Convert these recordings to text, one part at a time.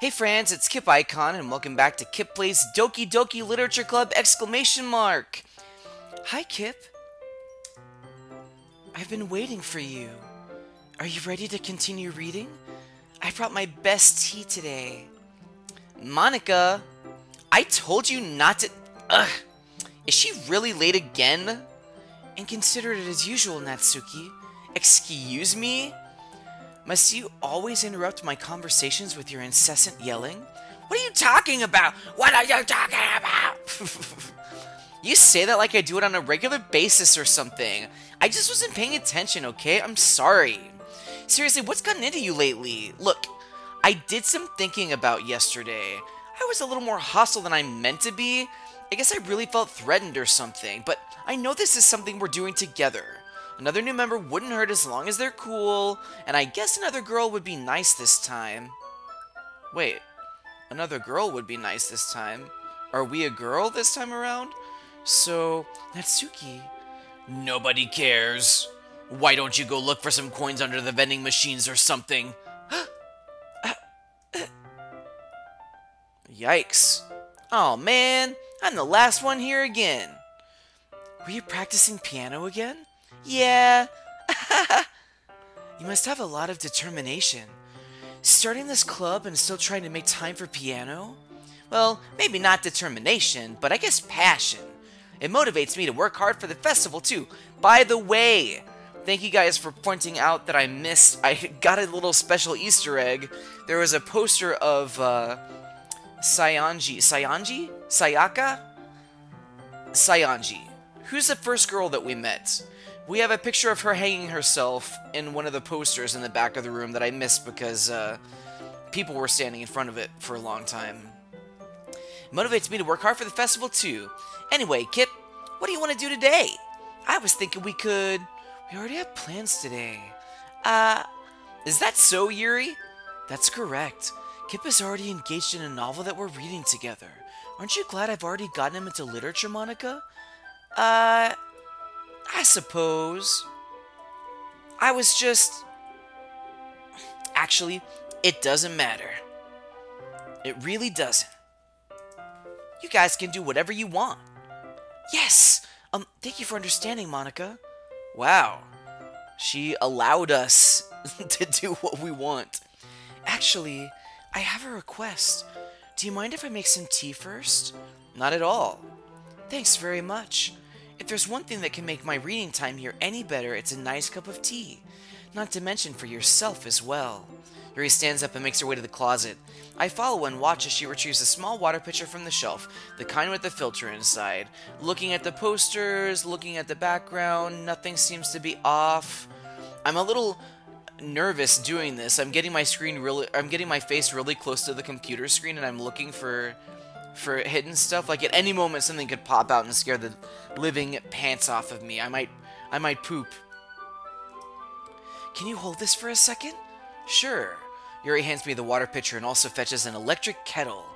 Hey friends, it's Kip Icon, and welcome back to Kip Plays Doki Doki Literature Club! Exclamation mark! Hi Kip. I've been waiting for you. Are you ready to continue reading? I brought my best tea today. Monica, I told you not to... Ugh! Is she really late again? And consider it as usual, Natsuki. Excuse me? Must you always interrupt my conversations with your incessant yelling? What are you talking about? What are you talking about? You say that like I do it on a regular basis or something. I just wasn't paying attention, okay? I'm sorry. Seriously, what's gotten into you lately? Look, I did some thinking about yesterday. I was a little more hostile than I meant to be. I guess I really felt threatened or something, but I know this is something we're doing together. Another new member wouldn't hurt as long as they're cool, and I guess another girl would be nice this time. Wait, another girl would be nice this time? Are we a girl this time around? So, Natsuki... Nobody cares. Why don't you go look for some coins under the vending machines or something? Yikes. Oh man, I'm the last one here again. Were you practicing piano again? Yeah. You must have a lot of determination. Starting this club and still trying to make time for piano? Well, maybe not determination, but I guess passion. It motivates me to work hard for the festival too. By the way, thank you guys for pointing out that I got a little special Easter egg. There was a poster of Sayanji? Who's the first girl that we met? We have a picture of her hanging herself in one of the posters in the back of the room that I missed because people were standing in front of it for a long time. It motivates me to work hard for the festival too. Anyway, Kip, what do you want to do today? I was thinking we already have plans today. Is that so, Yuri? That's correct. Kip is already engaged in a novel that we're reading together. Aren't you glad I've already gotten him into literature, Monica? I suppose. I was just... Actually, it doesn't matter. It really doesn't. You guys can do whatever you want. Yes! Thank you for understanding, Monica. Wow. She allowed us to do what we want. Actually, I have a request. Do you mind if I make some tea first? Not at all. Thanks very much. If there's one thing that can make my reading time here any better, it's a nice cup of tea. Not to mention for yourself as well. Yuri stands up and makes her way to the closet. I follow and watch as she retrieves a small water pitcher from the shelf, the kind with the filter inside. Looking at the posters, looking at the background, nothing seems to be off. I'm a little nervous doing this. I'm getting my face really close to the computer screen, and I'm looking for hidden stuff. Like at any moment something could pop out and scare the living pants off of me. I might poop. Can you hold this for a second? Sure. Yuri hands me the water pitcher and also fetches an electric kettle.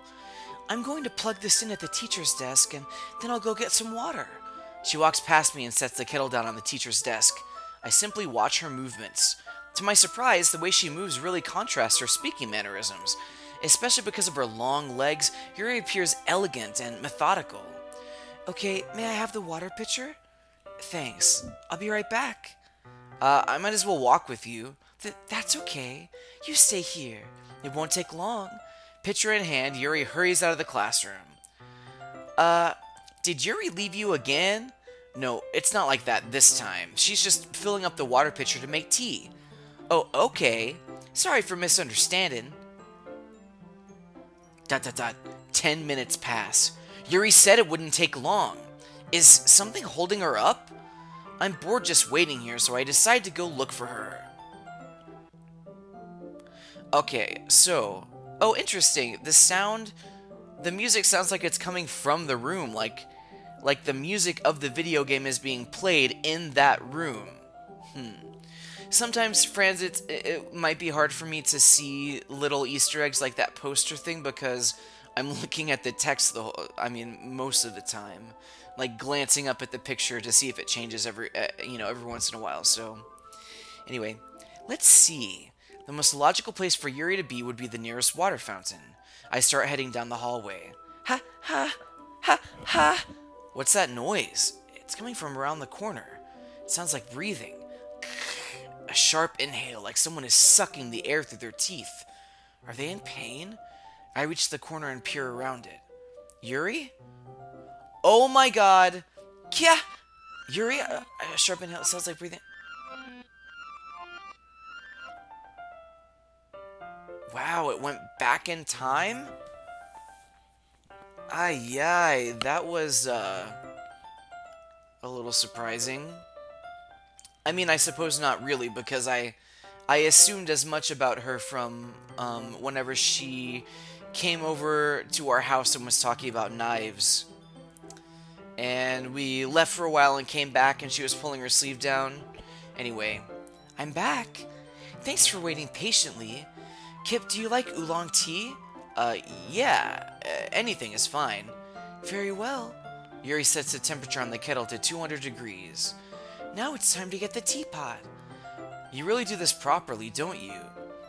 I'm going to plug this in at the teacher's desk, and then I'll go get some water. She walks past me and sets the kettle down on the teacher's desk. I simply watch her movements. To my surprise, the way she moves really contrasts her speaking mannerisms. Especially because of her long legs, Yuri appears elegant and methodical. Okay, may I have the water pitcher? Thanks. I'll be right back. I might as well walk with you. That's okay. You stay here. It won't take long. Pitcher in hand, Yuri hurries out of the classroom. Did Yuri leave you again? No, it's not like that this time. She's just filling up the water pitcher to make tea. Oh, okay. Sorry for misunderstanding. ... 10 minutes pass. Yuri said it wouldn't take long. Is something holding her up? I'm bored just waiting here, so I decide to go look for her. Okay, so... Oh, interesting. The music sounds like it's coming from the room, like the music of the video game is being played in that room. Sometimes, friends, it might be hard for me to see little Easter eggs like that poster thing because I'm looking at the text most of the time, like glancing up at the picture to see if it changes every once in a while. So, anyway, let's see. The most logical place for Yuri to be would be the nearest water fountain. I start heading down the hallway. Ha ha ha ha! What's that noise? It's coming from around the corner. It sounds like breathing. A sharp inhale, like someone is sucking the air through their teeth. Are they in pain? I reach the corner and peer around it. Yuri? Oh my god! Kya! Yuri? A sharp inhale, it sounds like breathing. Wow, it went back in time? Ay, ay, that was, a little surprising. I mean, I suppose not really, because I assumed as much about her from, whenever she came over to our house and was talking about knives. And we left for a while and came back and she was pulling her sleeve down. Anyway, I'm back. Thanks for waiting patiently. Kip, do you like oolong tea? Yeah, anything is fine. Very well. Yuri sets the temperature on the kettle to 200 degrees. Now it's time to get the teapot. You really do this properly, don't you?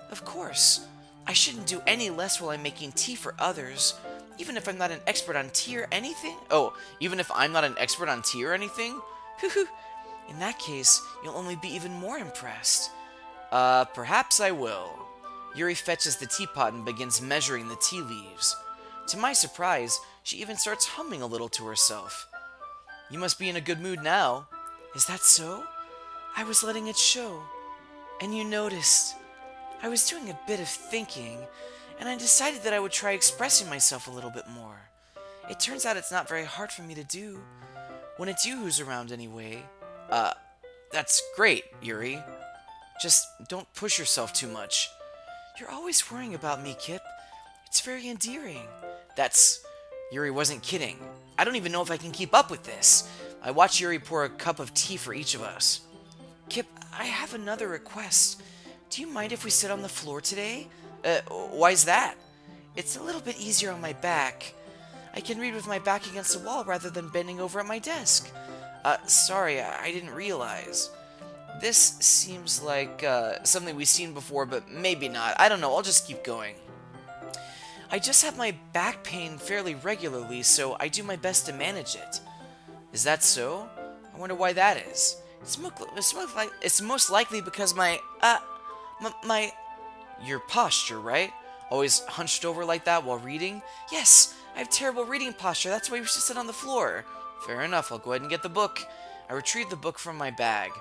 Of course. I shouldn't do any less while I'm making tea for others, even if I'm not an expert on tea or anything. Oh, even if I'm not an expert on tea or anything? In that case, you'll only be even more impressed. Perhaps I will. Yuri fetches the teapot and begins measuring the tea leaves. To my surprise, she even starts humming a little to herself. You must be in a good mood now. Is that so? I was letting it show. And you noticed. I was doing a bit of thinking, and I decided that I would try expressing myself a little bit more. It turns out it's not very hard for me to do. When it's you who's around anyway. That's great, Yuri. Just don't push yourself too much. You're always worrying about me, Kip. It's very endearing. Yuri wasn't kidding. I don't even know if I can keep up with this. I watch Yuri pour a cup of tea for each of us. Kip, I have another request. Do you mind if we sit on the floor today? Why's that? It's a little bit easier on my back. I can read with my back against the wall rather than bending over at my desk. Sorry, I didn't realize. This seems like something we've seen before, but maybe not. I don't know, I'll just keep going. I just have my back pain fairly regularly, so I do my best to manage it. Is that so? I wonder why that is. It's most likely because your posture, right? Always hunched over like that while reading? Yes, I have terrible reading posture. That's why we should sit on the floor. Fair enough, I'll go ahead and get the book. I retrieve the book from my bag.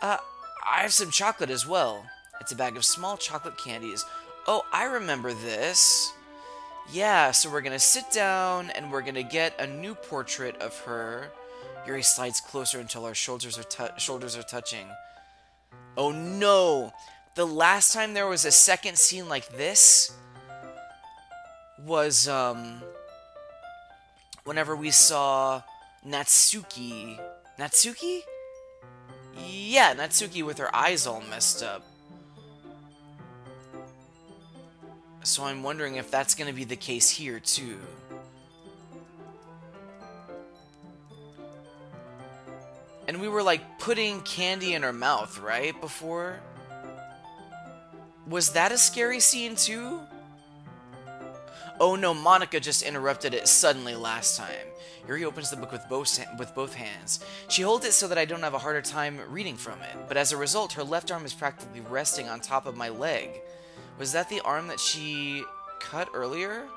I have some chocolate as well. It's a bag of small chocolate candies. Oh, I remember this. Yeah, so we're gonna sit down and we're gonna get a new portrait of her. Yuri slides closer until our shoulders are touching. Oh no! The last time there was a second scene like this was, whenever we saw Natsuki. Natsuki? Yeah, Natsuki with her eyes all messed up. So I'm wondering if that's going to be the case here, too. And we were, like, putting candy in her mouth, right, before? Was that a scary scene, too? Oh no, Monica just interrupted it suddenly last time. Yuri opens the book with both hands. She holds it so that I don't have a harder time reading from it, but as a result, her left arm is practically resting on top of my leg. Was that the arm that she cut earlier?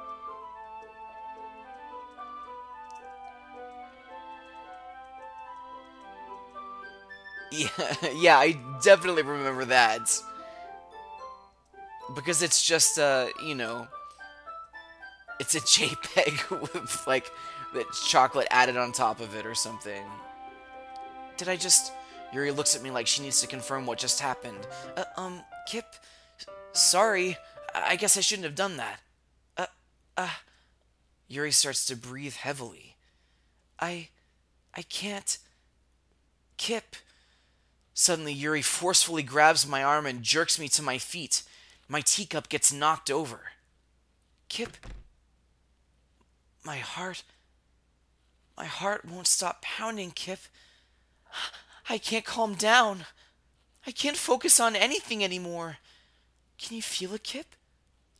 Yeah, I definitely remember that. Because it's just, you know, it's a JPEG with, like, the chocolate added on top of it or something. Did I just... Yuri looks at me like she needs to confirm what just happened. Kip... Sorry, I guess I shouldn't have done that. Yuri starts to breathe heavily. I can't... Kip... Suddenly, Yuri forcefully grabs my arm and jerks me to my feet. My teacup gets knocked over. Kip... My heart won't stop pounding, Kip. I can't calm down. I can't focus on anything anymore. Can you feel it, Kip?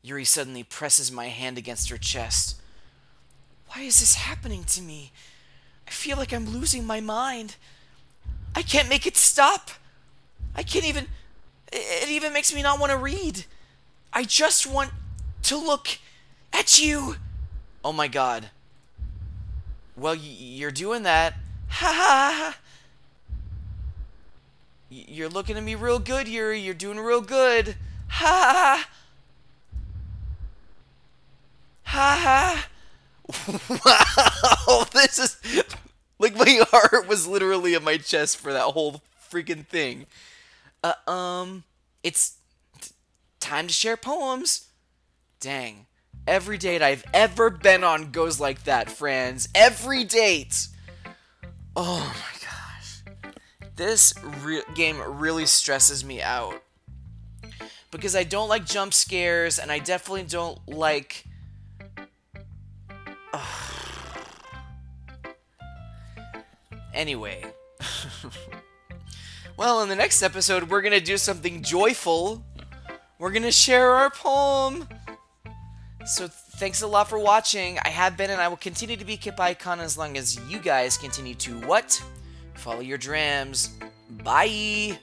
Yuri suddenly presses my hand against her chest. Why is this happening to me? I feel like I'm losing my mind. I can't make it stop. I can't even... It even makes me not want to read. I just want to look at you. Oh my god. Well, you're doing that. Ha ha ha. You're looking at me real good, Yuri. You're doing real good. Ha ha ha. Wow, this is... Like, my heart was literally in my chest for that whole freaking thing. It's time to share poems. Dang. Every date I've ever been on goes like that, friends. Every date. Oh my gosh. This game really stresses me out. Because I don't like jump scares, and I definitely don't like... Anyway. Well, in the next episode, we're going to do something joyful. We're going to share our poem. So, thanks a lot for watching. I have been and I will continue to be Kip Icon as long as you guys continue to what? Follow your dreams. Bye!